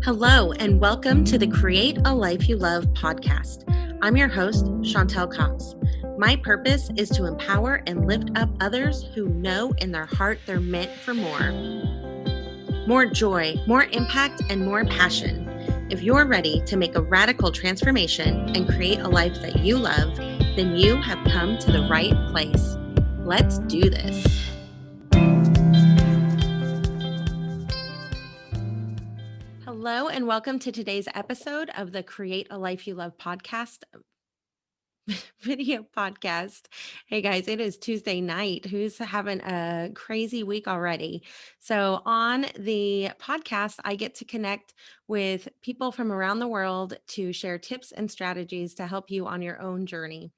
Hello, and welcome to the Create a Life You Love podcast. I'm your host, Chantal Cox. My purpose is to empower and lift up others who know in their heart they're meant for more. More joy, more impact, and more passion. If you're ready to make a radical transformation and create a life that you love, then you have come to the right place. Let's do this. Hello, and welcome to today's episode of the Create a Life You Love podcast. Video podcast. Hey guys, it is Tuesday night. Who's having a crazy week already? So on the podcast, I get to connect with people from around the world to share tips and strategies to help you on your own journey.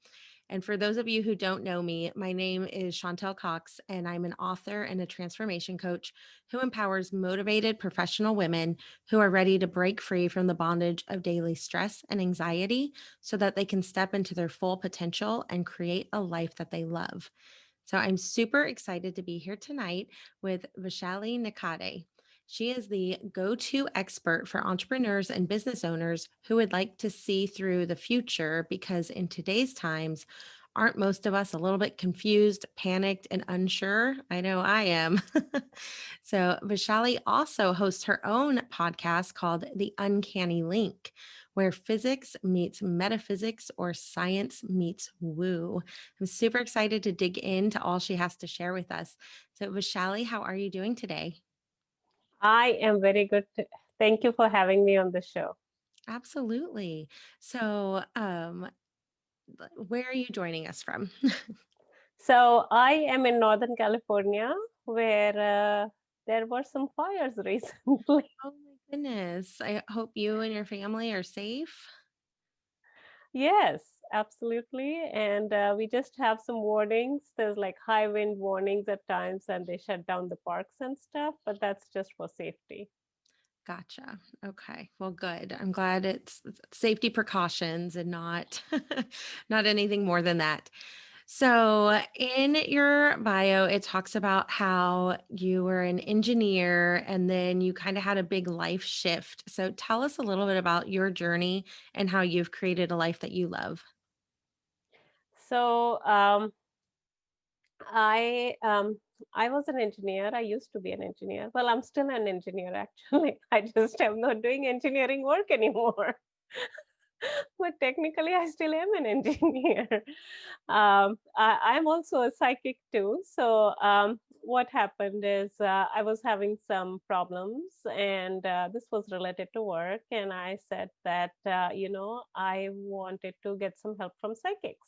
And for those of you who don't know me, my name is Chantal Cox, and I'm an author and a transformation coach who empowers motivated professional women who are ready to break free from the bondage of daily stress and anxiety so that they can step into their full potential and create a life that they love. So I'm super excited to be here tonight with Vaishali Nikhade. She is the go-to expert for entrepreneurs and business owners who would like to see through the future because in today's times, aren't most of us a little bit confused, panicked, and unsure? I know I am. So Vaishali also hosts her own podcast called The Uncanny Link, where physics meets metaphysics or science meets woo. I'm super excited to dig into all she has to share with us. So Vaishali, how are you doing today? I am very good. Thank you for having me on the show. Absolutely. So, where are you joining us from? So, I am in Northern California where there were some fires recently. Oh my goodness. I hope you and your family are safe. Yes, absolutely. And we just have some warnings. There's like high wind warnings at times, and they shut down the parks and stuff, but that's just for safety. Gotcha. Okay. Well, good. I'm glad it's safety precautions and not not anything more than that. So, in your bio, it talks about how you were an engineer and then you kind of had a big life shift. So, tell us a little bit about your journey and how you've created a life that you love. So, I um, I was an engineer. I used to be an engineer. Well, I'm still an engineer actually. I just am not doing engineering work anymore. But technically, I still am an engineer. I'm also a psychic too. So what happened is I was having some problems, and this was related to work. And I said that I wanted to get some help from psychics.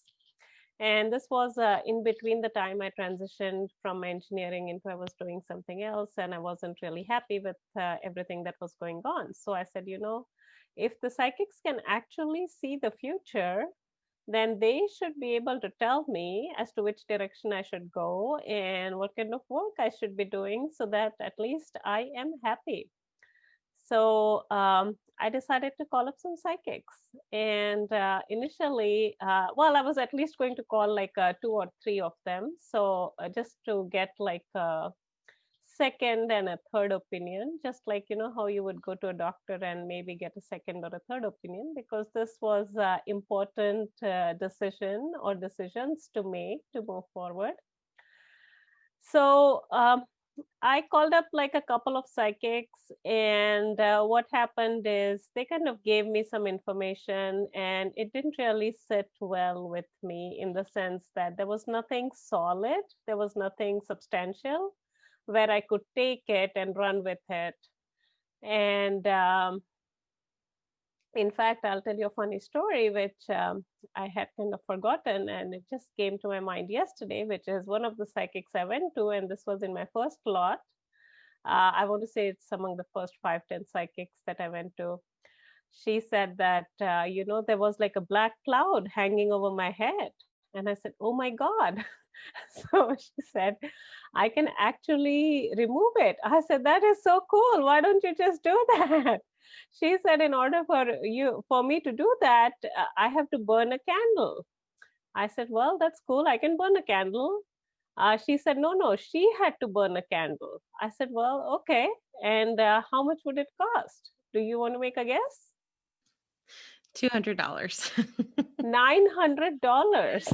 And this was in between the time I transitioned from engineering into I was doing something else, and I wasn't really happy with everything that was going on. So I said, if the psychics can actually see the future, then they should be able to tell me as to which direction I should go and what kind of work I should be doing so that at least I am happy. So I decided to call up some psychics. And initially, well, I was at least going to call like two or three of them. So just to get like a second and a third opinion, just like, how you would go to a doctor and maybe get a second or a third opinion, because this was important decision or decisions to make to move forward. So I called up like a couple of psychics, and what happened is they kind of gave me some information, and it didn't really sit well with me in the sense that there was nothing solid, there was nothing substantial where I could take it and run with it. And in fact, I'll tell you a funny story, which I had kind of forgotten, and it just came to my mind yesterday, which is one of the psychics I went to, and this was in my first lot. I want to say it's among the first 5, 10 psychics that I went to. She said that, there was like a black cloud hanging over my head. And I said, oh my God. So she said, I can actually remove it. I said, that is so cool. Why don't you just do that? She said, in order for me to do that, I have to burn a candle. I said, well, that's cool. I can burn a candle. She said, no, she had to burn a candle. I said, well, okay. And how much would it cost? Do you want to make a guess? $200. $900.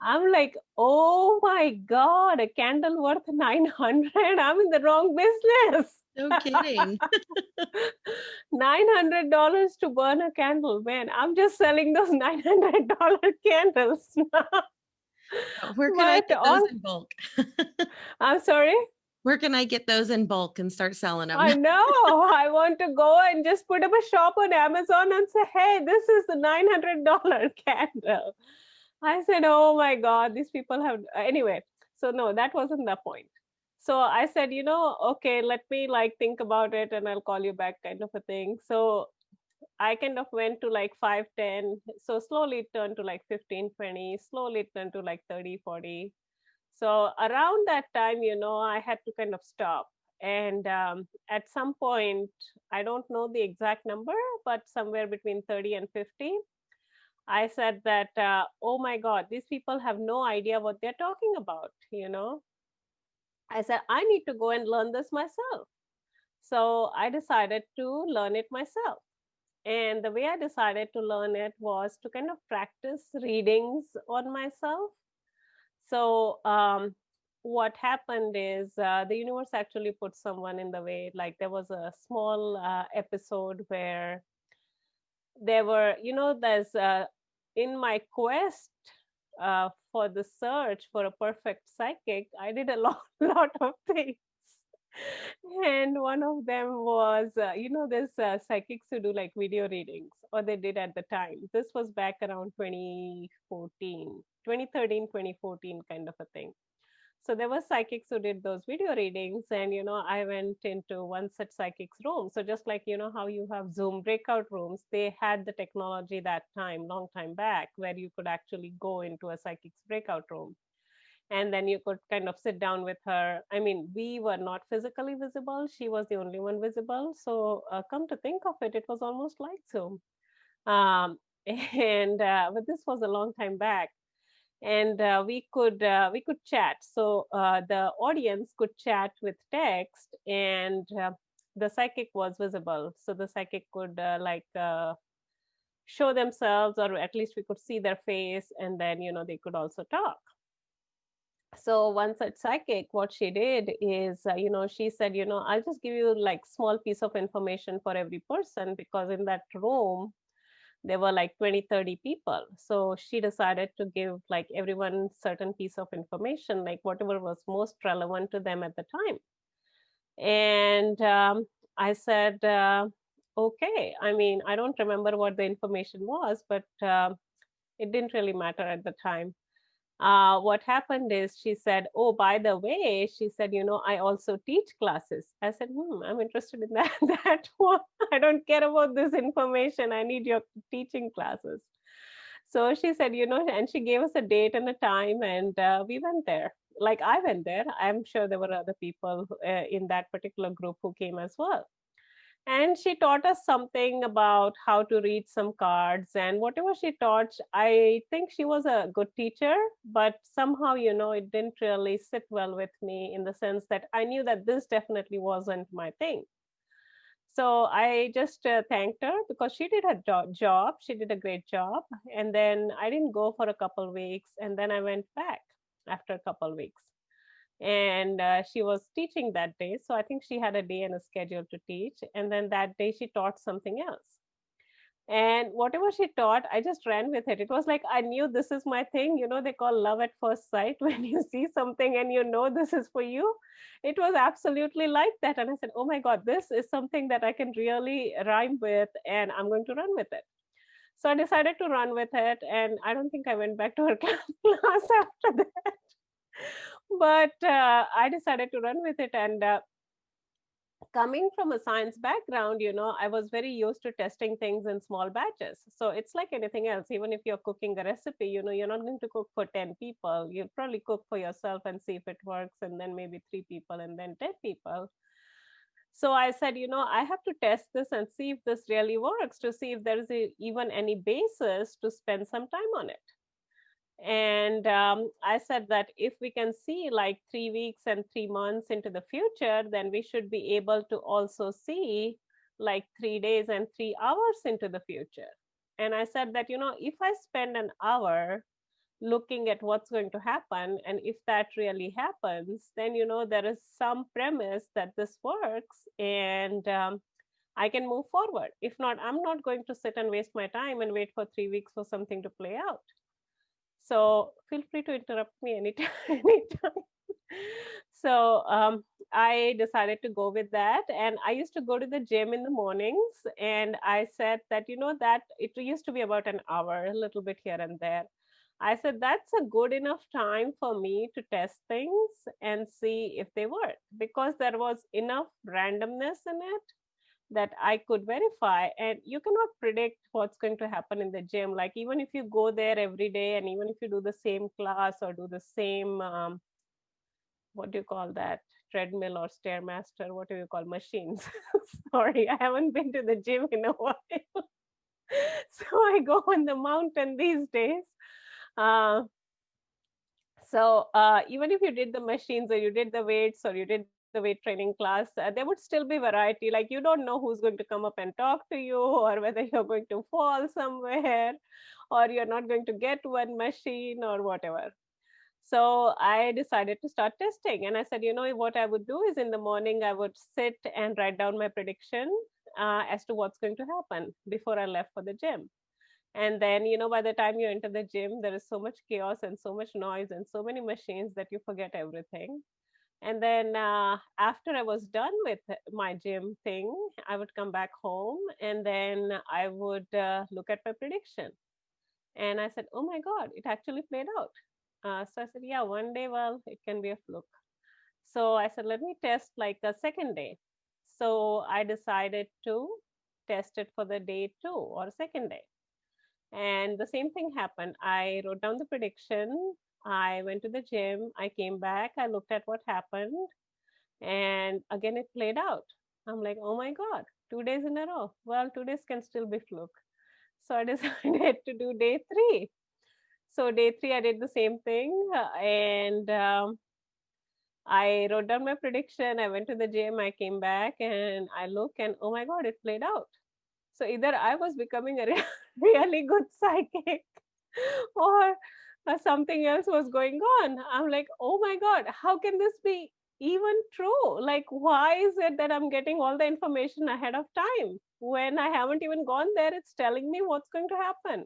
I'm like, oh my God, a candle worth 900. I'm in the wrong business. No kidding. $900 to burn a candle, man. I'm just selling those $900 candles now. Where can I But get those in bulk? I'm sorry. Where can I get those in bulk and start selling them? I know. I want to go and just put up a shop on Amazon and say, hey, this is the $900 candle. I said, oh my God, these people have. Anyway, so no, that wasn't the point. So I said, okay, let me like think about it and I'll call you back, kind of a thing. So I kind of went to like 5, 10. So slowly it turned to like 15, 20. Slowly it turned to like 30, 40. So around that time, I had to kind of stop. And at some point, I don't know the exact number, but somewhere between 30 and 50, I said that, oh my God, these people have no idea what they're talking about. I said, I need to go and learn this myself. So I decided to learn it myself. And the way I decided to learn it was to kind of practice readings on myself. So what happened is the universe actually put someone in the way. Like there was a small episode where there were, there's in my quest for the search for a perfect psychic, I did a lot of things. And one of them was, there's psychics who do like video readings, or they did at the time. This was back around 2014, 2013, 2014 kind of a thing. So there were psychics who did those video readings, and I went into one such psychic's room. So just like how you have Zoom breakout rooms, they had the technology that time, long time back, where you could actually go into a psychic's breakout room, and then you could kind of sit down with her. I mean, we were not physically visible; she was the only one visible. So come to think of it, it was almost like Zoom. Um, and but this was a long time back, and we could chat. So the audience could chat with text, and the psychic was visible. So the psychic could show themselves, or at least we could see their face, and then they could also talk. So one such psychic, what she did is, she said, I'll just give you like small piece of information for every person, because in that room there were like 20, 30 people. So she decided to give like everyone certain piece of information, like whatever was most relevant to them at the time. And I said, okay. I mean, I don't remember what the information was, but it didn't really matter at the time. What happened is she said, oh, by the way, she said, I also teach classes. I said, I'm interested in that, that one. I don't care about this information. I need your teaching classes. So she said, and she gave us a date and a time, and we went there. Like I went there. I'm sure there were other people in that particular group who came as well. And she taught us something about how to read some cards, and whatever she taught, I think she was a good teacher, but somehow it didn't really sit well with me, in the sense that I knew that this definitely wasn't my thing. So I just thanked her, because she did her job. She did a great job. And then I didn't go for a couple weeks, and then I went back after a couple weeks. And she was teaching that day, so I think she had a day and a schedule to teach, and then that day she taught something else. And whatever she taught, I just ran with it. It was like I knew this is my thing. They call love at first sight. When you see something and this is for you, it was absolutely like that. And I said, oh my God, this is something that I can really rhyme with, and I'm going to run with it. So I decided to run with it, and I don't think I went back to her class after that. But I decided to run with it. And coming from a science background, I was very used to testing things in small batches. So it's like anything else. Even if you're cooking a recipe, you're not going to cook for 10 people. You'll probably cook for yourself and see if it works, and then maybe 3 people, and then 10 people. So I said, I have to test this and see if this really works, to see if there is even any basis to spend some time on it. And I said that if we can see like 3 weeks and 3 months into the future, then we should be able to also see like 3 days and 3 hours into the future. And I said that, if I spend an hour looking at what's going to happen, and if that really happens, then, there is some premise that this works, and I can move forward. If not, I'm not going to sit and waste my time and wait for 3 weeks for something to play out. So feel free to interrupt me anytime. anytime. So I decided to go with that. And I used to go to the gym in the mornings. And I said that, that it used to be about an hour, a little bit here and there. I said that's a good enough time for me to test things and see if they work, because there was enough randomness in it that I could verify. And you cannot predict what's going to happen in the gym. Like, even if you go there every day, and even if you do the same class or do the same, what do you call that? Treadmill or Stairmaster, what do you call machines? Sorry, I haven't been to the gym in a while. So I go on the mountain these days. Uh, so even if you did the machines, or you did the weights, or you did the weight training class, there would still be variety. Like, you don't know who's going to come up and talk to you, or whether you're going to fall somewhere, or you're not going to get one machine or whatever. So I decided to start testing. And I said, what I would do is, in the morning, I would sit and write down my prediction as to what's going to happen before I left for the gym. And then, by the time you enter the gym, there is so much chaos and so much noise and so many machines that you forget everything. And then after I was done with my gym thing, I would come back home, and then I would look at my prediction. And I said, oh my God, it actually played out. So I said, yeah, one day, well, it can be a fluke. So I said, let me test like a second day. So I decided to test it for the day 2 or second day. And the same thing happened. I wrote down the prediction. I went to the gym. I came back. I looked at what happened. And again, it played out. I'm like, oh my God, 2 days in a row. Well, 2 days can still be fluke. So I decided to do day 3. So day 3, I did the same thing. And I wrote down my prediction. I went to the gym. I came back and I look, and oh my God, it played out. So either I was becoming a really good psychic, or something else was going on. I'm like, oh my God, how can this be even true? Like, why is it that I'm getting all the information ahead of time? When I haven't even gone there, it's telling me what's going to happen.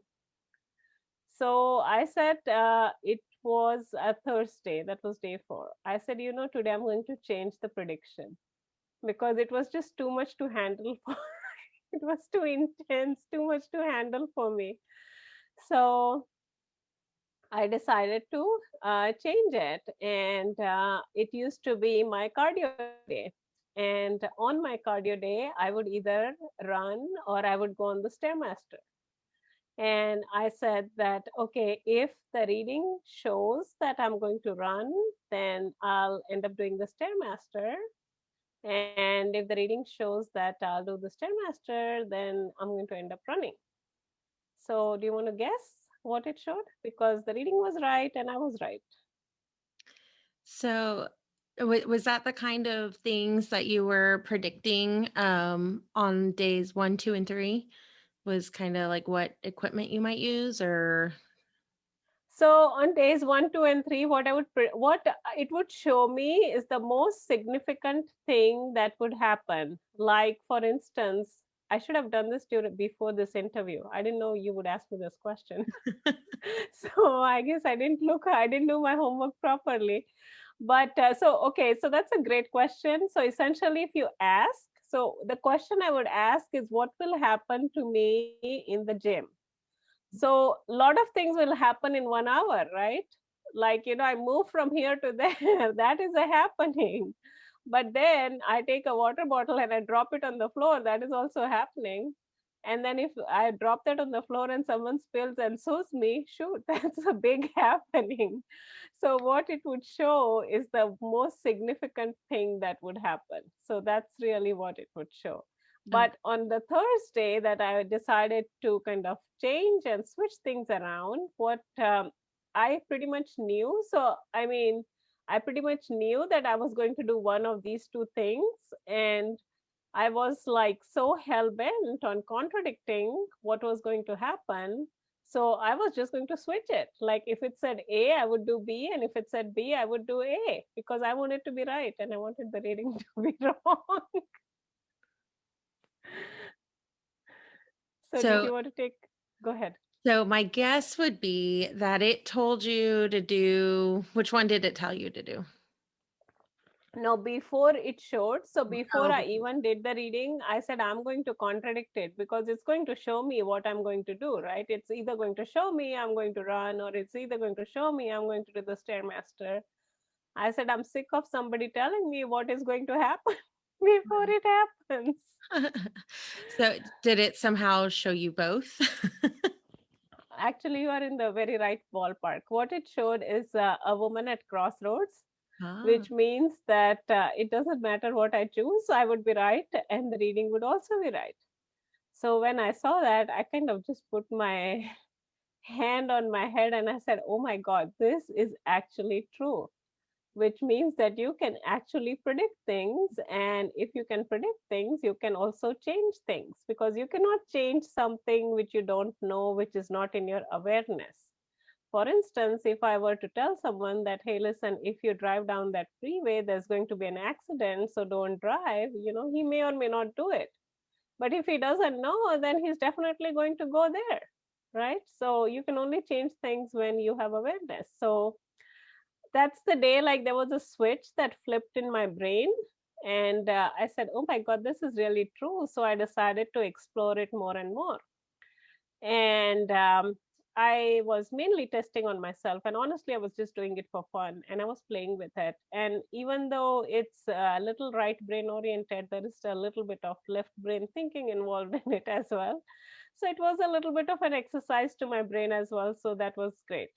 So I said, it was a Thursday, that was day 4. I said, today I'm going to change the prediction, because it was just too much to handle for it was too intense, too much to handle for me. So I decided to change it. And it used to be my cardio day. And on my cardio day, I would either run or I would go on the Stairmaster. And I said that, okay, if the reading shows that I'm going to run, then I'll end up doing the Stairmaster. And if the reading shows that I'll do the Stairmaster, then I'm going to end up running. So, do you want to guess what it showed? Because the reading was right and I was right. So, was that the kind of things that you were predicting on days 1, 2, and 3? Was kind of like what equipment you might use, or So on days 1, 2, and 3, what it would show me is the most significant thing that would happen. Like, for instance, I should have done this before this interview. I didn't know you would ask me this question. So I guess I didn't do my homework properly. But okay, so that's a great question. So essentially, if you ask, so the question I would ask is, what will happen to me in the gym? So a lot of things will happen in 1 hour, right? Like, I move from here to there. That is a happening. But then I take a water bottle and I drop it on the floor. That is also happening. And then if I drop that on the floor and someone spills and sues me, shoot, that's a big happening. So what it would show is the most significant thing that would happen. So that's really what it would show. oh, But on the Thursday that I decided to kind of change and switch things around, what I pretty much knew. So, I mean, I pretty much knew that I was going to do one of these two things. And I was like so hell bent on contradicting what was going to happen. So I was just going to switch it. Like if it said A, I would do B. And if it said B, I would do A because I wanted to be right and I wanted the reading to be wrong. So did So you want to take? Go ahead. so my guess would be that it told you to do which one did it tell you to do? No, before it showed. So before Oh, I before. even did the reading, I said I'm going to contradict it because it's going to show me what I'm going to do, right? It's either going to show me I'm going to run, or it's either going to show me I'm going to do the stairmaster. I said I'm sick of somebody telling me what is going to happen before it happens. So did it somehow show you both? Actually, you are in the very right ballpark. What it showed is a woman at crossroads, Ah, which means that it doesn't matter what I choose, I would be right, and the reading would also be right. So when I saw that, I kind of just put my hand on my head and I said, oh my God, this is actually true, which means that you can actually predict things. And if you can predict things, you can also change things because you cannot change something which you don't know, which is not in your awareness. For instance, if I were to tell someone that, hey, listen, if you drive down that freeway, there's going to be an accident, so don't drive, he may or may not do it. But if he doesn't know, then he's definitely going to go there, right? So you can only change things when you have awareness. So that's the day, like there was a switch that flipped in my brain. And I said, oh my God, this is really true. So I decided to explore it more and more. And I was mainly testing on myself. And honestly, I was just doing it for fun and I was playing with it. And even though it's a little right brain oriented, there is a little bit of left brain thinking involved in it as well. So it was a little bit of an exercise to my brain as well. So that was great.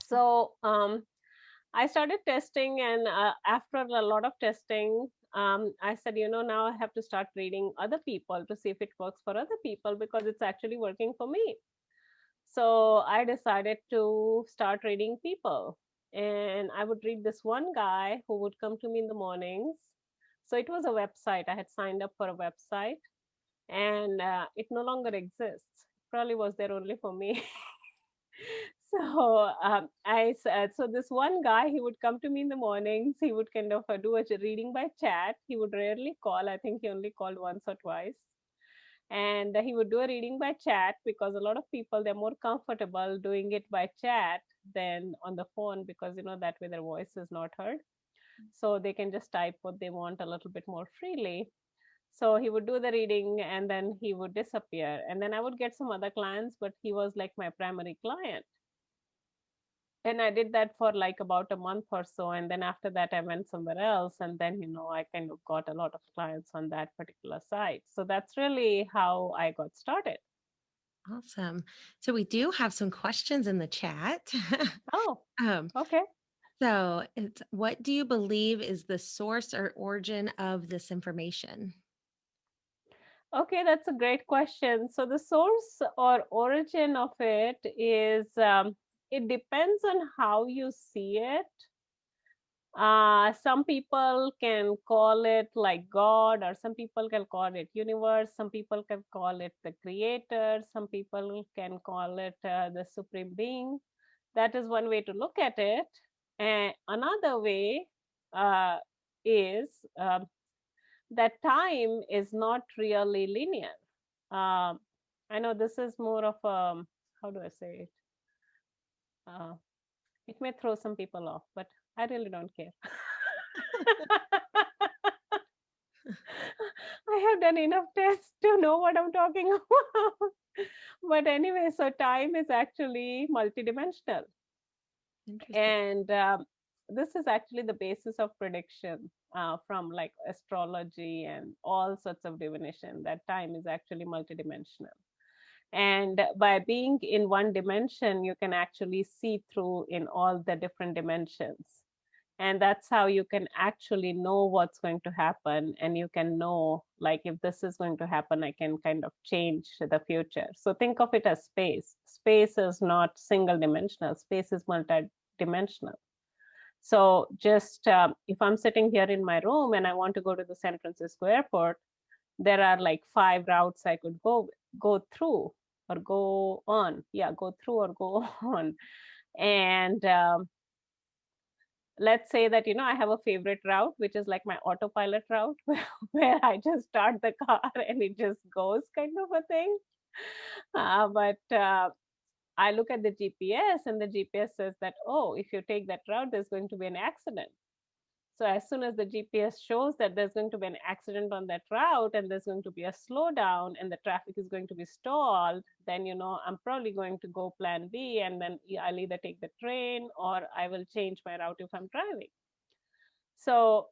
So I started testing, and after a lot of testing, I said, now I have to start reading other people to see if it works for other people because it's actually working for me. So I decided to start reading people. And I would read this one guy who would come to me in the mornings. So it was a website. I had signed up for a website and it no longer exists. Probably was there only for me. So I said, so this one guy, he would come to me in the mornings. He would kind of do a reading by chat. He would rarely call. I think he only called once or twice. And he would do a reading by chat because a lot of people, they're more comfortable doing it by chat than on the phone because, that way their voice is not heard. So they can just type what they want a little bit more freely. So he would do the reading and then he would disappear. And then I would get some other clients, but he was like my primary client. And I did that for like about a month or so. And then after that, I went somewhere else. And then, I kind of got a lot of clients on that particular site. So that's really how I got started. awesome. So we do have some questions in the chat. Oh, um, okay. so it's what do you believe is the source or origin of this information? Okay, that's a great question. So the source or origin of it is, it depends on how you see it. Some people can call it like God, or some people can call it universe. Some people can call it the creator. Some people can call it the supreme being. That is one way to look at it. And another way uh, is that time is not really linear. Um, I know this is more of a, how do I say it? Uh, it may throw some people off, but I really don't care. I have done enough tests to know what I'm talking about. But anyway, so time is actually multidimensional. Interesting. And this is actually the basis of prediction from like astrology and all sorts of divination, that time is actually multidimensional. And by being in one dimension, you can actually see through in all the different dimensions. And that's how you can actually know what's going to happen. And you can know, like, if this is going to happen, I can kind of change the future. So think of it as space. Space is not single dimensional, space is multi-dimensional. So just if I'm sitting here in my room and I want to go to the San Francisco airport, there are like 5 routes I could go through or go on. Yeah, go through or go on. And let's say that, I have a favorite route, which is like my autopilot route, where I just start the car and it just goes, kind of a thing. But I look at the GPS, and the GPS says that, oh, if you take that route, there's going to be an accident. So as soon as the GPS shows that there's going to be an accident on that route and there's going to be a slowdown and the traffic is going to be stalled, then, I'm probably going to go plan B, and then I'll either take the train or I will change my route if I'm driving. So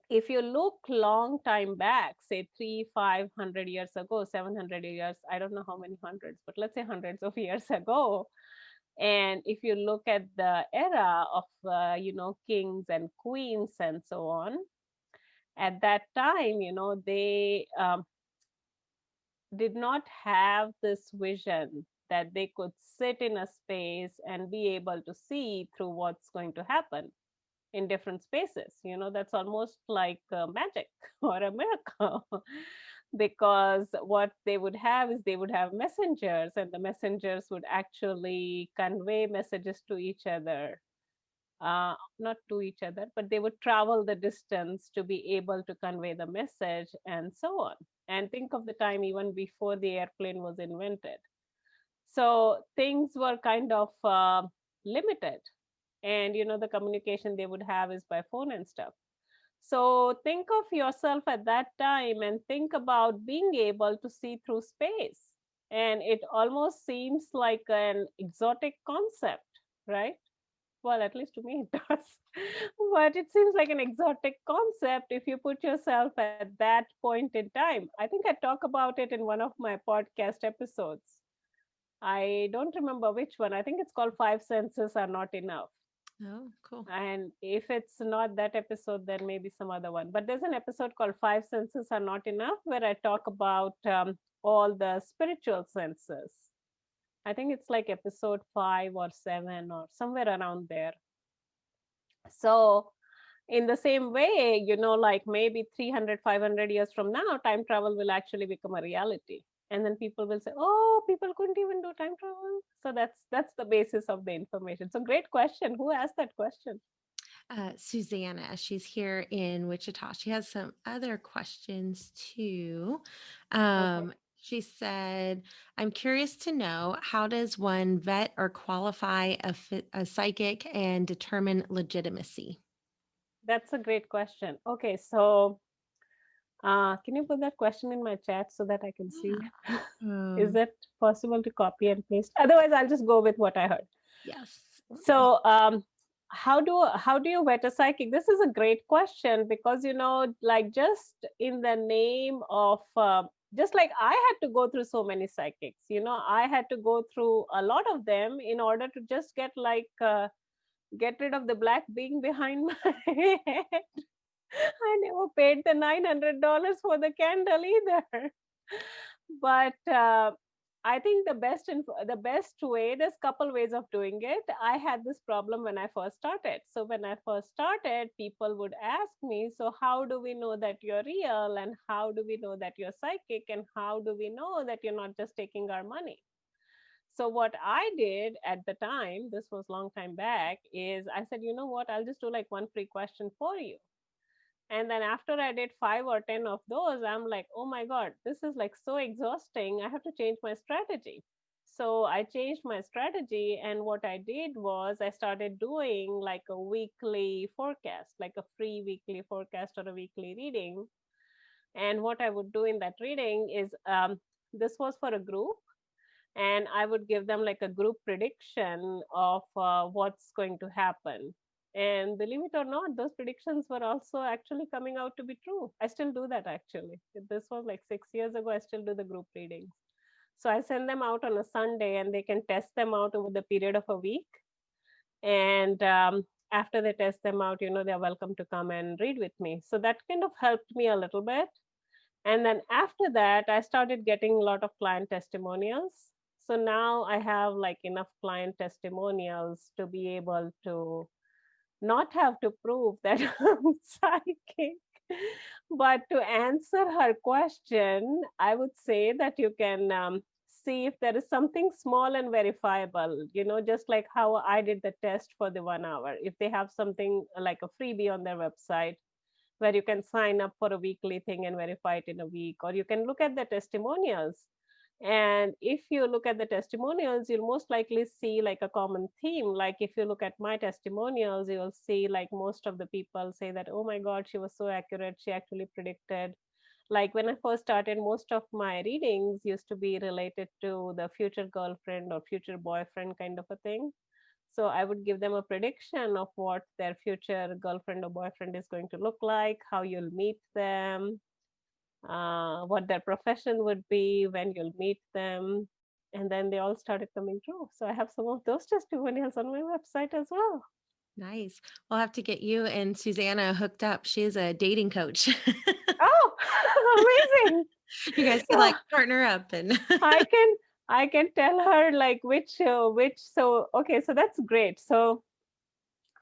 if you look long time back, say 500 years ago, 700 years, I don't know how many hundreds, but let's say hundreds of years ago, and if you look at the era of kings and queens and so on, at that time, they did not have this vision that they could sit in a space and be able to see through what's going to happen in different spaces. That's almost like magic or a miracle. Because what they would have is they would have messengers, and the messengers would actually convey messages to each other. Not to each other, but they would travel the distance to be able to convey the message and so on. And think of the time even before the airplane was invented. So things were kind of limited, and the communication they would have is by phone and stuff. So think of yourself at that time and think about being able to see through space, and it almost seems like an exotic concept, right? Well, at least to me it does. But it seems like an exotic concept if you put yourself at that point in time. I think I talk about it in one of my podcast episodes. I don't remember which one. I think it's called Five Senses Are Not Enough. Oh, cool. And if it's not that episode, then maybe some other one. But there's an episode called Five Senses Are Not Enough, where I talk about all the spiritual senses. I think it's like episode 5 or 7 or somewhere around there. So, in the same way, like maybe 300, 500 years from now, time travel will actually become a reality. And then people will say, oh, people couldn't even do time travel. So that's the basis of the information. So great question. Who asked that question? Susanna, she's here in Wichita. She has some other questions too. Um, Okay. she said, I'm curious to know, how does one vet or qualify a psychic and determine legitimacy? That's a great question. Okay, so can you put that question in my chat so that I can see? Yeah. Is Um, it possible to copy and paste? Otherwise, I'll just go with what I heard. yes. Let me. So, how do you vet a psychic? This is a great question because like just in the name of just like I had to go through so many psychics. I had to go through a lot of them in order to just get rid of the black being behind my head. I never paid the $900 for the candle either. But I think the best way, there's couple ways of doing it. I had this problem when I first started. So when I first started, people would ask me, so how do we know that you're real, and how do we know that you're psychic, and how do we know that you're not just taking our money? So what I did at the time, this was long time back, is I said, you know what, I'll just do like one free question for you. And then after I did 5 or 10 of those, I'm like, oh my God, this is like so exhausting. I have to change my strategy. So I changed my strategy. And what I did was I started doing like a weekly forecast, like a free weekly forecast or a weekly reading. And what I would do in that reading is this was for a group, and I would give them like a group prediction of what's going to happen. And believe it or not, those predictions were also actually coming out to be true. I still do that actually. This was like 6 years ago. I still do the group readings. So I send them out on a Sunday, and they can test them out over the period of a week. And after they test them out, they're welcome to come and read with me. So that kind of helped me a little bit. And then after that, I started getting a lot of client testimonials. So now I have like enough client testimonials to be able to not have to prove that I'm psychic. But to answer her question, I would say that you can see if there is something small and verifiable, just like how I did the test for the 1 hour. If they have something like a freebie on their website where you can sign up for a weekly thing and verify it in a week, or you can look at the testimonials. And if you look at the testimonials, you'll most likely see like a common theme. Like if you look at my testimonials, you'll see like most of the people say that, oh my God, she was so accurate. She actually predicted. Like when I first started, most of my readings used to be related to the future girlfriend or future boyfriend kind of a thing. So I would give them a prediction of what their future girlfriend or boyfriend is going to look like, how you'll meet them, what their profession would be, when you'll meet them. And then they all started coming true. So I have some of those testimonials on my website as well. Nice. We'll have to get you and Susanna hooked up. She is a dating coach. Oh, amazing. You guys can So like partner up and I can I can tell her like which so okay, so that's great. So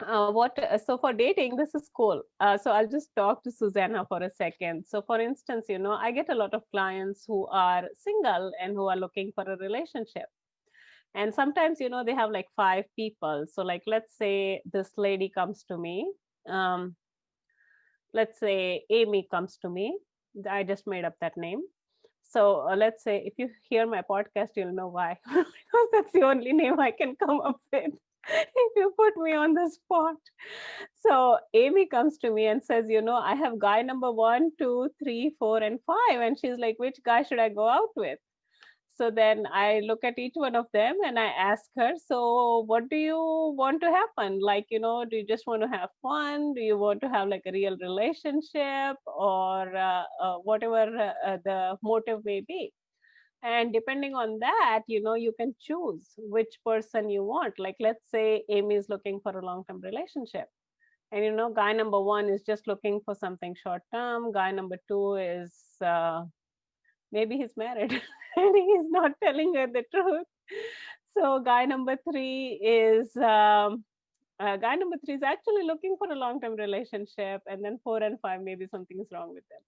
so for dating, this is cool. So I'll just talk to Susanna for a second. So for instance, I get a lot of clients who are single and who are looking for a relationship. And sometimes, they have like 5 people. So like, let's say this lady comes to me. Um, let's say Amy comes to me. I just made up that name. So let's say if you hear my podcast, you'll know why. Because that's the only name I can come up with if you put me on the spot. So Amy comes to me and says, I have guy number 1, 2, 3, 4, and 5. And she's like, which guy should I go out with? So then I look at each one of them and I ask her, so what do you want to happen? Like, do you just want to have fun? Do you want to have like a real relationship, or whatever the motive may be? And depending on that, you can choose which person you want. Like, let's say Amy is looking for a long term relationship. And guy number 1 is just looking for something short term. Guy number 2 is maybe he's married and he's not telling her the truth. So guy number three is actually looking for a long term relationship, and then 4 and 5, maybe something is wrong with them,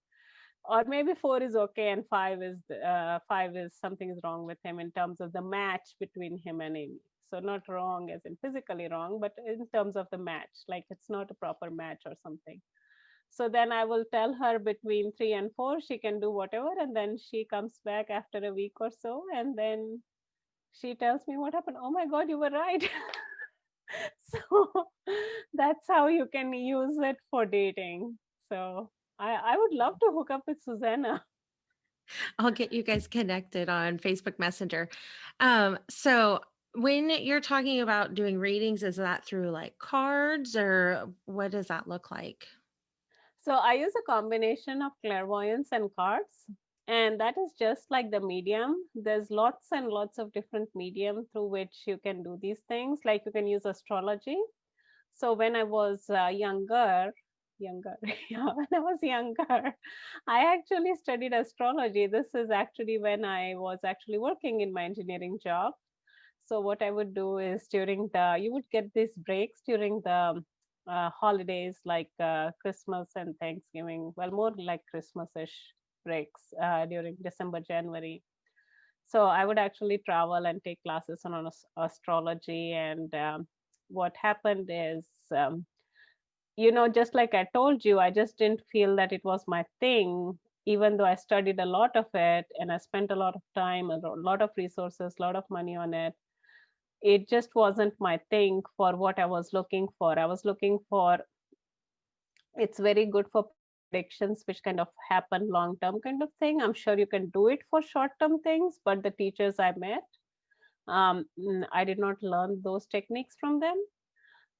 or maybe 4 is okay and 5 is something is wrong with him in terms of the match between him and Amy. So not wrong as in physically wrong, but in terms of the match, like it's not a proper match or something. So then I will tell her between 3 and 4, she can do whatever. And then she comes back after a week or so. And then she tells me what happened. Oh my God, you were right. So that's how you can use it for dating. So I would love to hook up with Susanna. I'll get you guys connected on Facebook Messenger. So when you're talking about doing readings, is that through like cards or what does that look like? So I use a combination of clairvoyance and cards. And that is just like the medium. There's lots and lots of different medium through which you can do these things. Like you can use astrology. So when I was younger, yeah, when I was younger, I actually studied astrology. This is actually when I was actually working in my engineering job. So what I would do is you would get these breaks during the holidays like Christmas and Thanksgiving. Well, more like Christmas-ish breaks during December, January. So I would actually travel and take classes on astrology. And what happened is, just like I told you, I just didn't feel that it was my thing, even though I studied a lot of it and I spent a lot of time, lot of resources, a lot of money on it. It just wasn't my thing for what I was looking for. I was looking for, it's very good for predictions which kind of happen long term kind of thing. I'm sure you can do it for short term things, but the teachers I met, I did not learn those techniques from them.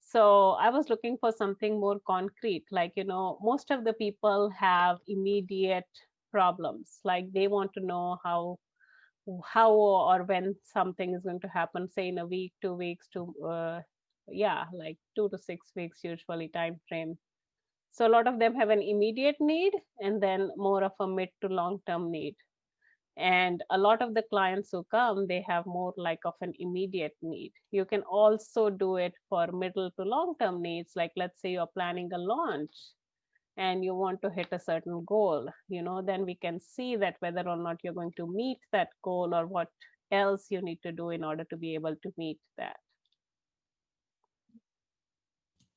So I was looking for something more concrete. Like, most of the people have immediate problems. Like they want to know how or when something is going to happen, say in a week, 2 weeks, yeah, like 2 to 6 weeks usually time frame. So a lot of them have an immediate need and then more of a mid to long term need. And a lot of the clients who come, they have more like of an immediate need. You can also do it for middle to long term needs, like let's say you're planning a launch and you want to hit a certain goal, then we can see that whether or not you're going to meet that goal or what else you need to do in order to be able to meet that.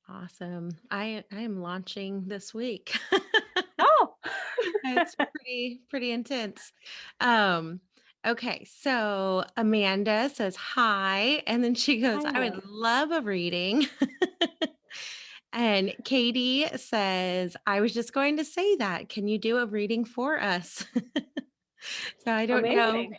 Awesome. I am launching this week. Oh, It's pretty intense. Um, okay, so Amanda says hi, and then she goes, hi "I there. would love a reading." And Katie says, "I was just going to say that. Can you do a reading for us?" So Amazing.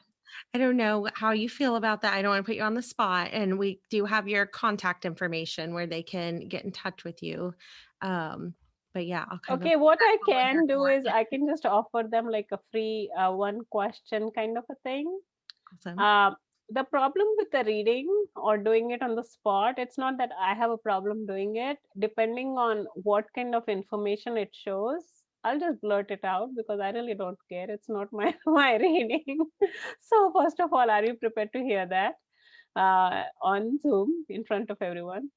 I don't know how you feel about that. I don't want to put you on the spot. And we do have your contact information where they can get in touch with you. Um, but yeah, I'll kind of Okay, what I let her can do go is on. I can just offer them like a free one question kind of a thing. Awesome. Uh, the problem with the reading or doing it on the spot, it's not that I have a problem doing it. Depending on what kind of information it shows, I'll just blurt it out because I really don't care. It's not my my reading. So first of all, are you prepared to hear that on Zoom in front of everyone?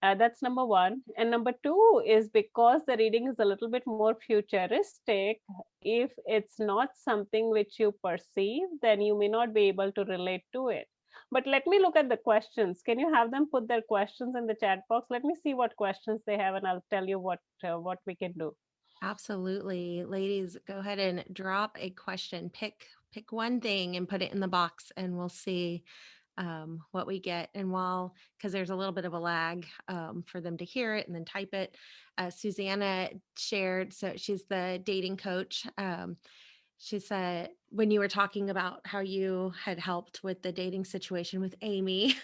That's number one. And number two is because the reading is a little bit more futuristic, if it's not something which you perceive, then you may not be able to relate to it. But let me look at the questions. Can you have them put their questions in the chat box? Let me see what questions they have, and I'll tell you what we can do. Absolutely. Ladies, go ahead and drop a question. Pick one thing and put it in the box and we'll see what we get. And while, because there's a little bit of a lag for them to hear it and then type it, Susanna shared, so she's the dating coach. She said, when you were talking about how you had helped with the dating situation with Amy,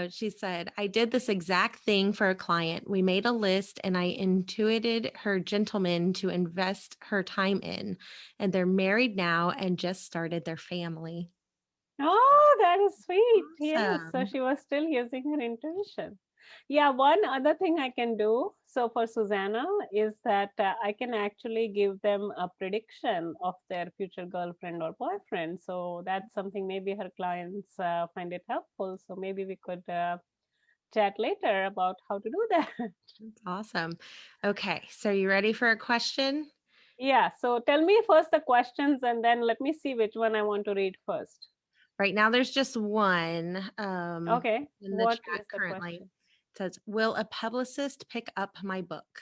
she said, I did this exact thing for a client. We made a list and I intuited her gentleman to invest her time in. And they're married now and just started their family. Oh, that is sweet. Yes. So Awesome. she was still using her intuition. Yeah, one other thing I can do, so for Susanna, is that I can actually give them a prediction of their future girlfriend or boyfriend. So that's something maybe her clients find it helpful. So maybe we could chat later about how to do that. That's awesome. Okay. So you ready for a question? Yeah. So tell me first the questions and then let me see which one I want to read first. Right now, there's just one Okay. in the What chat is the currently. question? It says, will a publicist pick up my book?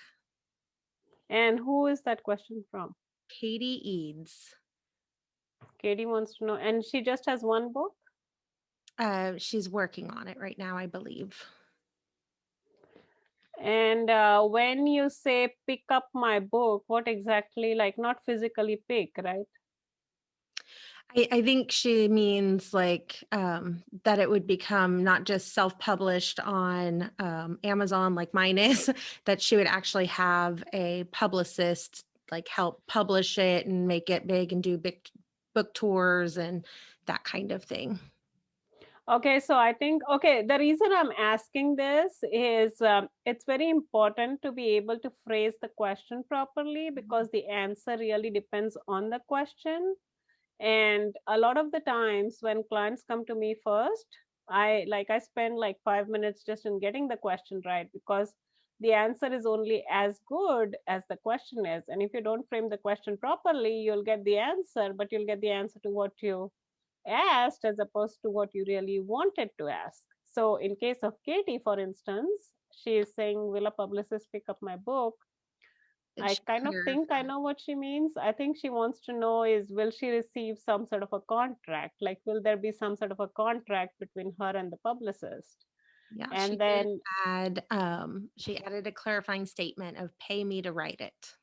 And who is that question from? Katie Eads. Katie wants to know. And she just has one book? She's working on it right now, I believe. And when you say pick up my book, what exactly, like not physically pick, right? I think she means like that it would become not just self-published on Amazon like mine is, that she would actually have a publicist like help publish it and make it big and do big book tours and that kind of thing. Okay, so I think, okay, the reason I'm asking this is it's very important to be able to phrase the question properly because the answer really depends on the question. And a lot of the times when clients come to me first, I spend like 5 minutes just in getting the question right because the answer is only as good as the question is. And if you don't frame the question properly, you'll get the answer, but you'll get the answer to what you asked as opposed to what you really wanted to ask. So in case of Katie, for instance, she is saying, will a publicist pick up my book? Did I she kind of think I clarify? know what she means. I think she wants to know is will she receive some sort of a contract? Like, will there be some sort of a contract between her and the publicist? Yeah, she And did then, add she added a clarifying statement of pay me to write it.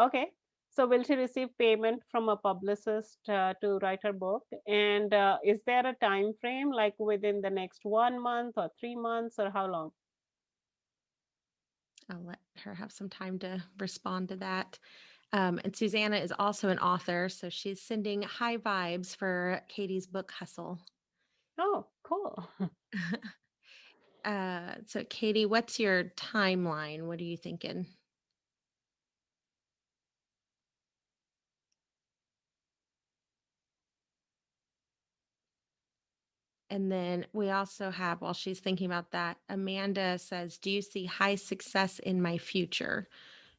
okay, so will she receive payment from a publicist to write her book? And is there a time frame, like within the next 1 month or 3 months, or how long? I'll let her have some time to respond to that. And Susanna is also an author, so she's sending high vibes for Katie's book hustle. Oh, cool. So Katie, what's your timeline? What are you thinking? And then we also have, while she's thinking about that, Amanda says, do you see high success in my future?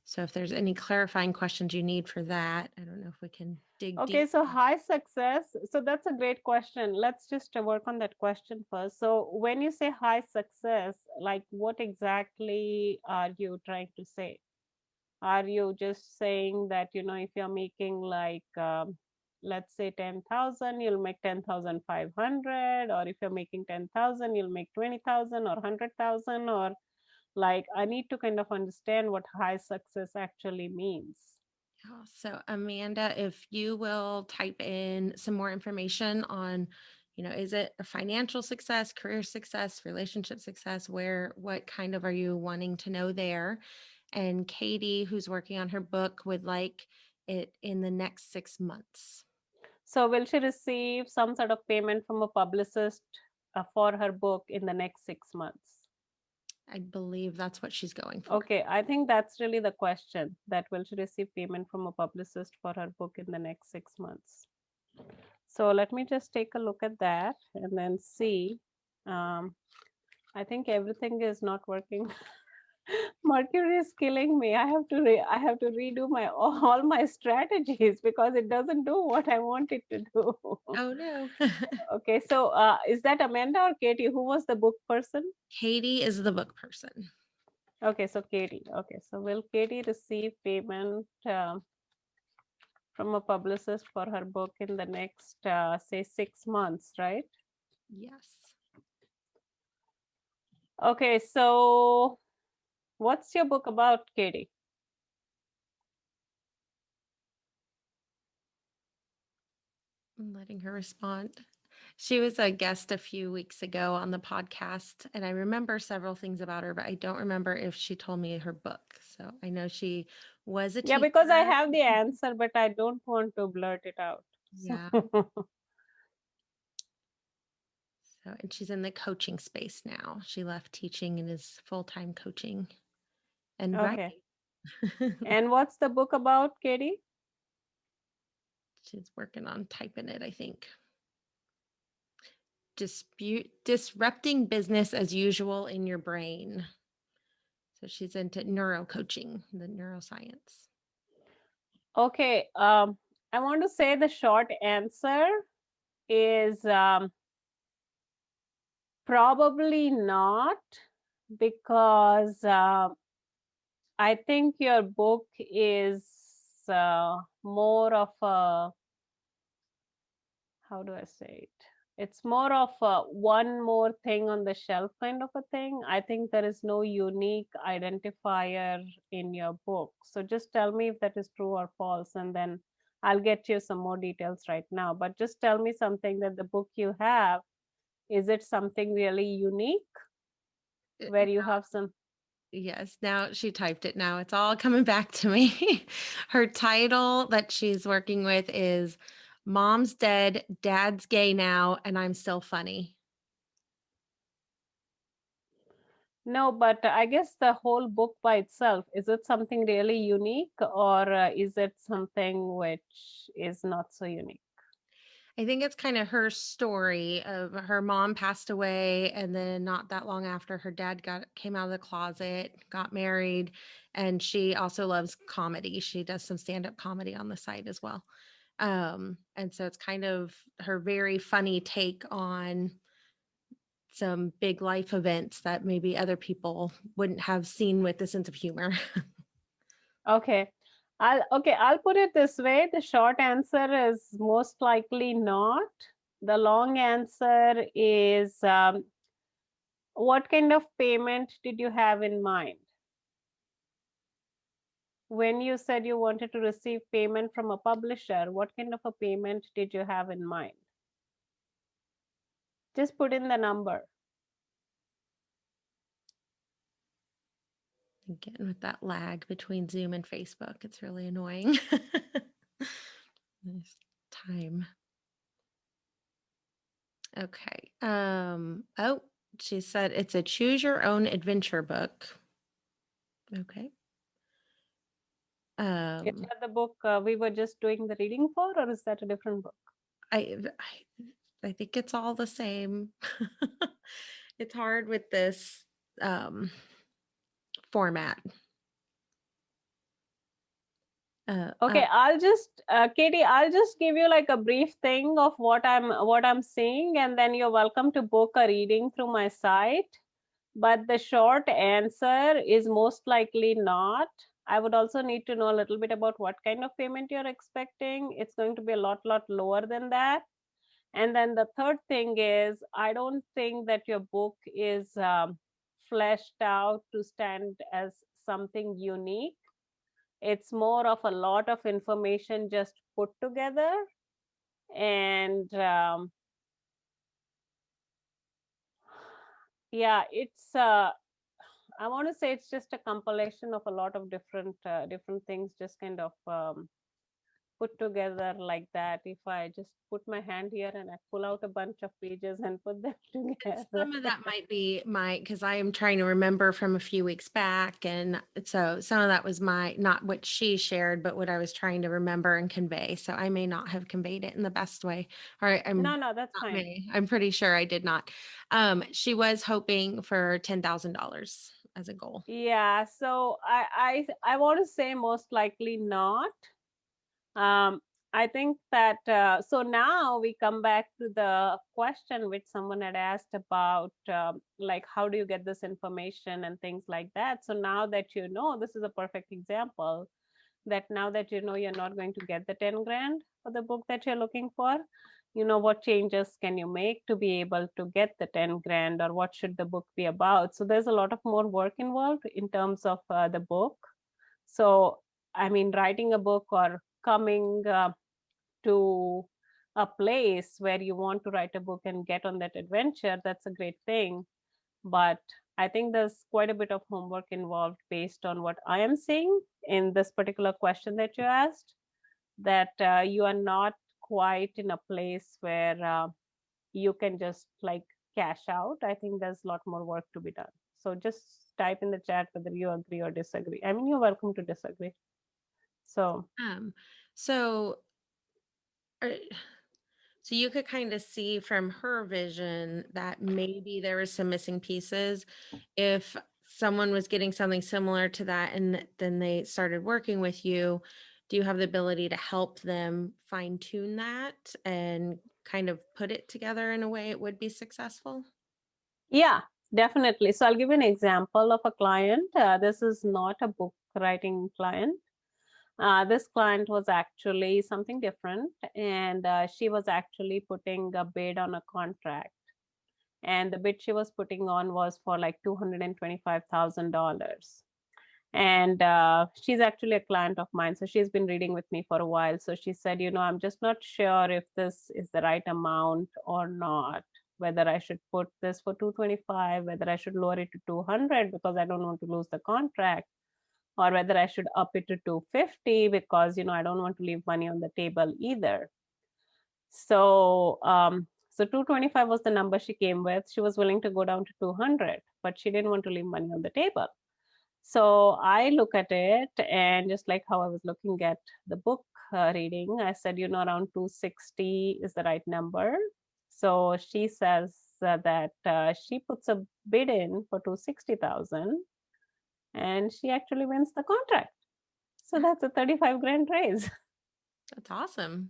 So if there's any clarifying questions you need for that, I don't know if we can dig Okay, deep. so high success. So that's a great question. Let's just work on that question first. So when you say high success, like what exactly are you trying to say? Are you just saying that, if you're making like, let's say 10,000, you'll make 10,500, or if you're making 10,000, you'll make 20,000 or 100,000, or like, I need to kind of understand what high success actually means. Yeah. So, Amanda, if you will type in some more information on, is it a financial success, career success, relationship success? What kind of are you wanting to know there? And Katie, who's working on her book, would like it in the next 6 months. So will she receive some sort of payment from a publicist for her book in the next 6 months? I believe that's what she's going for. Okay, I think that's really the question, that will she receive payment from a publicist for her book in the next 6 months? So let me just take a look at that and then see. I think everything is not working. Mercury is killing me. I have to redo my all my strategies because it doesn't do what I want it to do. Oh, no. Okay, so is that Amanda or Katie? Who was the book person? Katie is the book person. Okay, so Katie. Okay, so will Katie receive payment from a publicist for her book in the next, say, 6 months, right? Yes. Okay, so what's your book about, Katie? I'm letting her respond. She was a guest a few weeks ago on the podcast, and I remember several things about her, but I don't remember if she told me her book. So I know she was a Yeah, because I teacher. have the answer, but I don't want to blurt it out. So Yeah. So, and she's in the coaching space now. She left teaching and is full-time coaching and okay. writing. And what's the book about, Katie? She's working on typing it, I think. Disrupting business as usual in your brain. So she's into neuro coaching, the neuroscience. Okay, I want to say the short answer is probably not, because I think your book is more of a, how do I say it? It's more of a one more thing on the shelf kind of a thing. I think there is no unique identifier in your book. So just tell me if that is true or false, and then I'll get you some more details right now. But just tell me something that the book you have, is it something really unique where you have some? Yes, now she typed it now. It's all coming back to me. Her title that she's working with is Mom's Dead, Dad's Gay Now, and I'm Still Funny. No, but I guess the whole book by itself, is it something really unique, or is it something which is not so unique? I think it's kind of her story of her mom passed away, and then not that long after, her dad came out of the closet, got married, and she also loves comedy. She does some stand-up comedy on the side as well. And so it's kind of her very funny take on some big life events that maybe other people wouldn't have seen with the sense of humor. Okay. I'll put it this way. The short answer is most likely not. The long answer is, what kind of payment did you have in mind? When you said you wanted to receive payment from a publisher, what kind of a payment did you have in mind? Just put in the number. Again, with that lag between Zoom and Facebook, it's really annoying. There's time. Okay. Oh, she said it's a choose your own adventure book. Okay. Is that the book we were just doing the reading for, or is that a different book? I I think it's all the same. It's hard with this um, format. Uh, uh, Okay, Katie, I'll just give you like a brief thing of what I'm seeing, and then you're welcome to book a reading through my site. But the short answer is most likely not. I would also need to know a little bit about what kind of payment you're expecting. It's going to be a lot lower than that. And then the third thing is, I don't think that your book is fleshed out to stand as something unique. It's more of a lot of information just put together. And yeah, I want to say it's just a compilation of a lot of different things, just kind of put together like that. If I just put my hand here and I pull out a bunch of pages and put them and together. some of that might be because I am trying to remember from a few weeks back. And so some of that was not what she shared, but what I was trying to remember and convey. So I may not have conveyed it in the best way. All right. No, no, that's Not fine. may. I'm pretty sure I did not. She was hoping for $10,000 as a goal. Yeah, so I want to say most likely not. Um, I think that so now we come back to the question which someone had asked about, like how do you get this information and things like that. So now that you know, this is a perfect example that now that you know you're not going to get the 10 grand for the book that you're looking for, you know what changes can you make to be able to get the 10 grand, or what should the book be about. So there's a lot of more work involved in terms of the book. So I mean, writing a book or coming to a place where you want to write a book and get on that adventure, that's a great thing. But I think there's quite a bit of homework involved based on what I am seeing in this particular question that you asked, that you are not quite in a place where you can just like cash out. I think there's a lot more work to be done. So just type in the chat whether you agree or disagree. I mean, you're welcome to disagree. So Um, so uh, so you could kind of see from her vision that maybe there was some missing pieces. If someone was getting something similar to that and then they started working with you, do you have the ability to help them fine tune that and kind of put it together in a way it would be successful? yeah, definitely. So I'll give you an example of a client. This is not a book writing client. This client was actually something different, and she was actually putting a bid on a contract. And the bid she was putting on was for like $225,000. And she's actually a client of mine. So she's been reading with me for a while. So she said, you know, I'm just not sure if this is the right amount or not, whether I should put this for 225, whether I should lower it to 200 because I don't want to lose the contract, or whether I should up it to 250 because, you know, I don't want to leave money on the table either. So 225 was the number she came with. She was willing to go down to 200, but she didn't want to leave money on the table. So I look at it, and just like how I was looking at the book reading, I said, you know, around 260 is the right number. So she says that she puts a bid in for 260,000, and she actually wins the contract. So that's a 35 grand raise. That's awesome.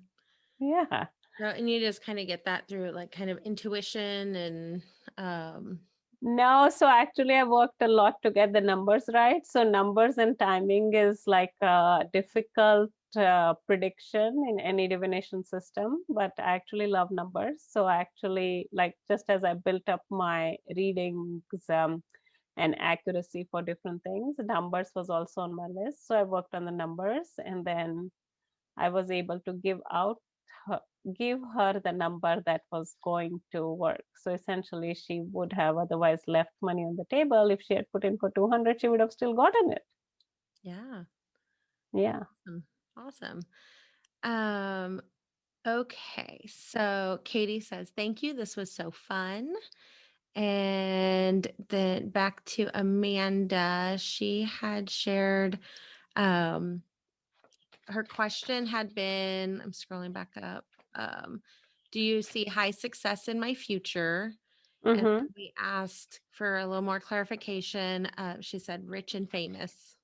Yeah. So, and you just kind of get that through like kind of intuition and um No, so actually I worked a lot to get the numbers right. So numbers and timing is like a difficult prediction in any divination system, but I actually love numbers. So I actually, like, just as I built up my readings and accuracy for different things, numbers was also on my list. So I worked on the numbers, and then I was able to her, give her the number that was going to work. So essentially, she would have otherwise left money on the table. If she had put in for 200, she would have still gotten it. yeah. Yeah. Awesome. Awesome. Um, okay. So Katie says, thank you. This was so fun. And then back to Amanda. She had shared um her question had been, I'm scrolling back up. Do you see high success in my future? And Mm-hmm. then we asked for a little more clarification. She said rich and famous.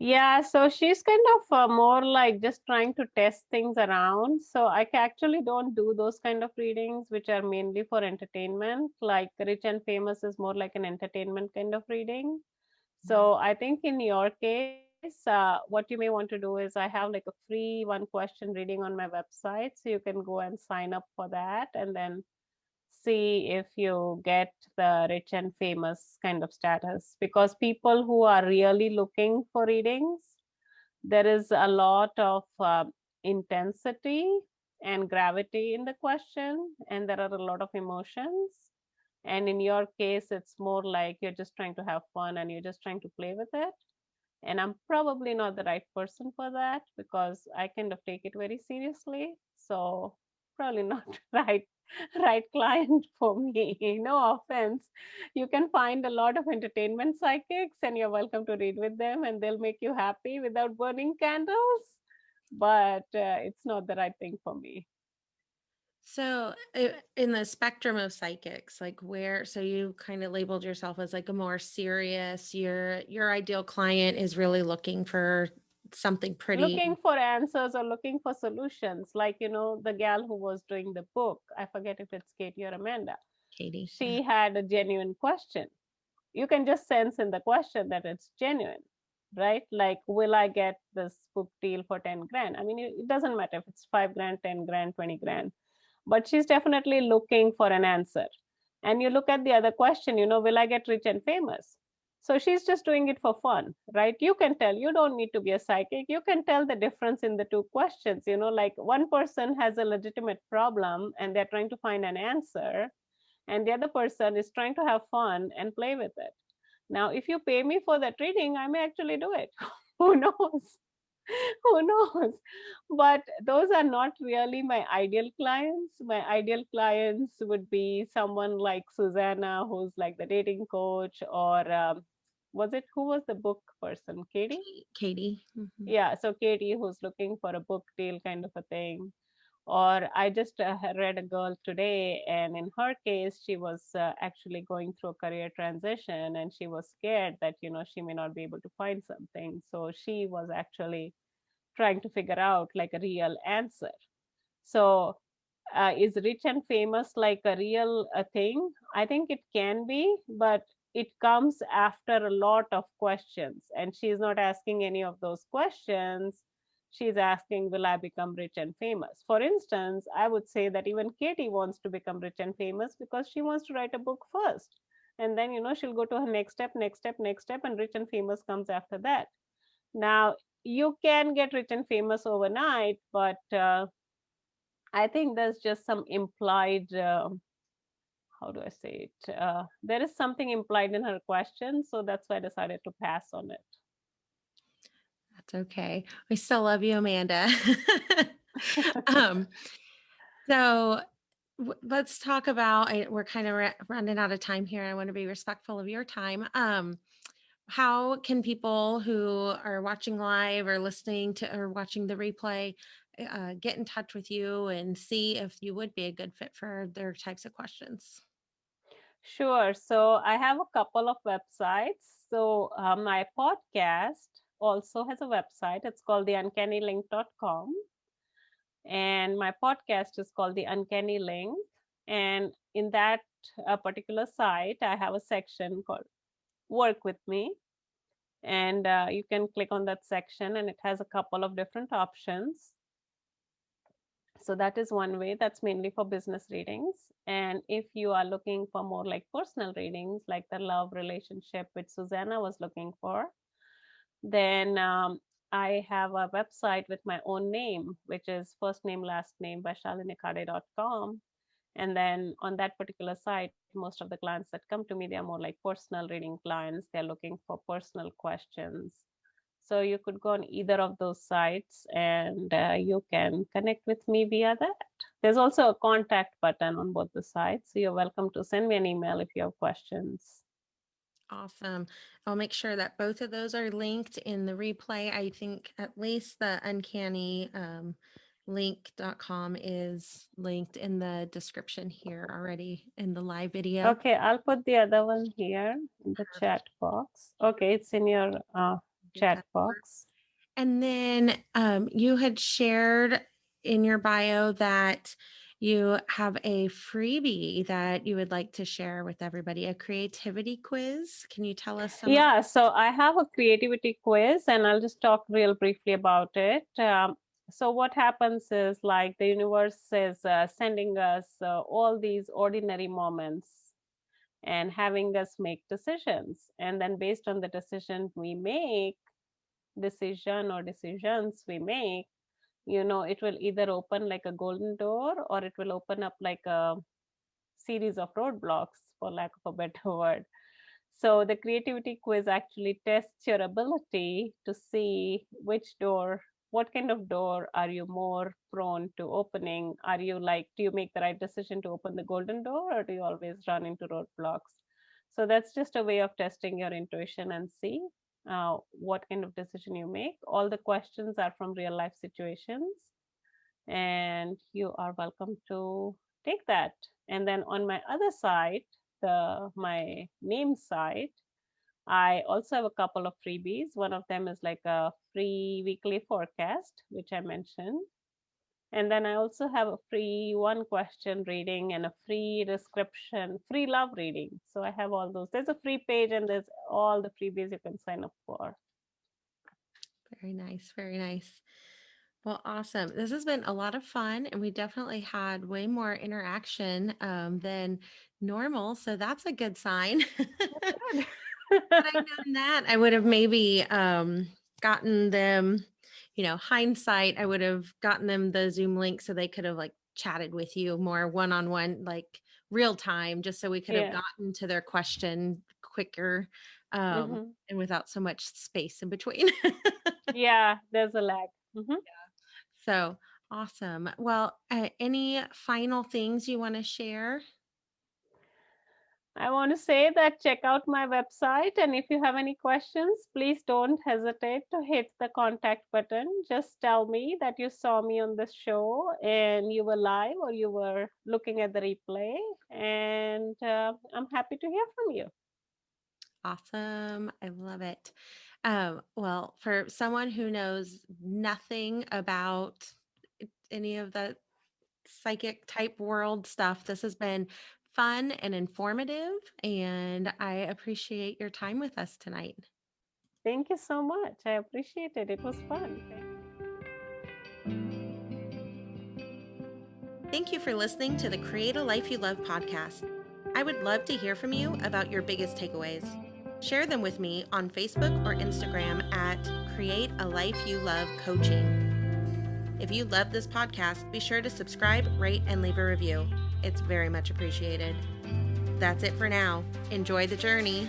Yeah, so she's kind of more like just trying to test things around. So actually don't do those kind of readings, which are mainly for entertainment. Like Rich and Famous is more like an entertainment kind of reading. Mhm. So I think in your case, what you may want to do is I have like a free one question reading on my website. So you can go and sign up for that and then see if you get the rich and famous kind of status. Because people who are really looking for readings, there is a lot of intensity and gravity in the question, and there are a lot of emotions. And in your case, it's more like you're just trying to have fun and you're just trying to play with it. And I'm probably not the right person for that because I kind of take it very seriously. So probably not right client for me. No offense. You can find a lot of entertainment psychics and you're welcome to read with them and they'll make you happy without burning candles. But it's not the right thing for me. So, in the spectrum of psychics, like where, so you kind of labeled yourself as like a more serious, your ideal client is really looking for something pretty, Looking for answers or looking for solutions. Like, the gal who was doing the book, I forget if it's Katie or Amanda, Katie. Yeah. she had a genuine question. You can just sense in the question that it's genuine, right? Like, will I get this book deal for 10 grand? I mean, it doesn't matter if it's 5 grand, 10 grand, 20 grand, but she's definitely looking for an answer. And you look at the other question, will I get rich and famous? So she's just doing it for fun, right? You can tell, you don't need to be a psychic. You can tell the difference in the two questions. Like one person has a legitimate problem and they're trying to find an answer, and the other person is trying to have fun and play with it. Now, if you pay me for that reading, I may actually do it. Who knows? Who knows? But those are not really my ideal clients. My ideal clients would be someone like Susanna, who's like the dating coach, or was it who was the book person? Katie? Katie. Mhm. Yeah, so Katie, who's looking for a book deal kind of a thing. Or I just read a girl today, and in her case, she was actually going through a career transition and she was scared that, she may not be able to find something. So she was actually trying to figure out like a real answer. So, is rich and famous like a real thing? I think it can be, but it comes after a lot of questions. And she's not asking any of those questions. She's asking, will I become rich and famous? For instance, I would say that even Katie wants to become rich and famous because she wants to write a book first. And then, she'll go to her next step, next step, next step, and rich and famous comes after that. Now, you can get rich and famous overnight, but I think there's just some implied, how do I say it? There is something implied in her question. So that's why I decided to pass on it. That's okay. We still love you, Amanda. um, so let's talk about, we're kind of running out of time here. I want to be respectful of your time. How can people who are watching live or listening to or watching the replay get in touch with you and see if you would be a good fit for their types of questions? Sure. So I have a couple of websites. So my podcast also has a website. It's called the uncannylink.com. And my podcast is called the Uncanny Link. And in that particular site, I have a section called Work with Me. And you can click on that section, and it has a couple of different options. So that is one way. That's mainly for business readings. And if you are looking for more like personal readings, like the love relationship which Susanna was looking for, then I have a website with my own name, which is first name, last name, vaishalinikhade.com. And then on that particular site, most of the clients that come to me, they are more like personal reading clients. They're looking for personal questions. So you could go on either of those sites and you can connect with me via that. There's also a contact button on both the sites. So you're welcome to send me an email if you have questions. Awesome. I'll make sure that both of those are linked in the replay. I think at least the Uncanny link.com is linked in the description here already in the live video. Okay, I'll put the other one here in the chat box. Okay, it's in your chat box. And then you had shared in your bio that you have a freebie that you would like to share with everybody, a creativity quiz. Can you tell us some? Yeah, so I have a creativity quiz and I'll just talk real briefly about it. So what happens is like the universe is sending us all these ordinary moments and having us make decisions. And then based on the decisions we make, decisions we make, it will either open like a golden door or it will open up like a series of roadblocks, for lack of a better word. So the creativity quiz actually tests your ability to see what kind of door are you more prone to opening? Do you make the right decision to open the golden door or do you always run into roadblocks? So that's just a way of testing your intuition and see what kind of decision you make. All the questions are from real life situations and you are welcome to take that. And then on my other side, my name site, I also have a couple of freebies. One of them is like a free weekly forecast, which I mentioned. And then I also have a free one question reading and a free description, free love reading. So I have all those. There's a free page and there's all the freebies you can sign up for. Very nice. Very nice. Well, awesome. This has been a lot of fun, and we definitely had way more interaction than normal. So that's a good sign. Good. Had I known that, I would have maybe gotten them, hindsight, I would have gotten them the Zoom link so they could have like chatted with you more one-on-one, like real time, just so we could have gotten to their question quicker and without so much space in between. Yeah, there's a lag. So awesome. Well, any final things you want to share? I want to say that check out my website. And if you have any questions, please don't hesitate to hit the contact button. Just tell me that you saw me on the show and you were live or you were looking at the replay. And I'm happy to hear from you. Awesome. I love it. Well, for someone who knows nothing about any of the psychic type world stuff, this has been fun and informative, and I appreciate your time with us tonight. Thank you so much. I appreciate it. It was fun. Thank you for listening to the Create a Life You Love podcast. I would love to hear from you about your biggest takeaways. Share them with me on Facebook or Instagram at Create a Life You Love Coaching. If you love this podcast, be sure to subscribe, rate, and leave a review. It's very much appreciated. That's it for now. Enjoy the journey.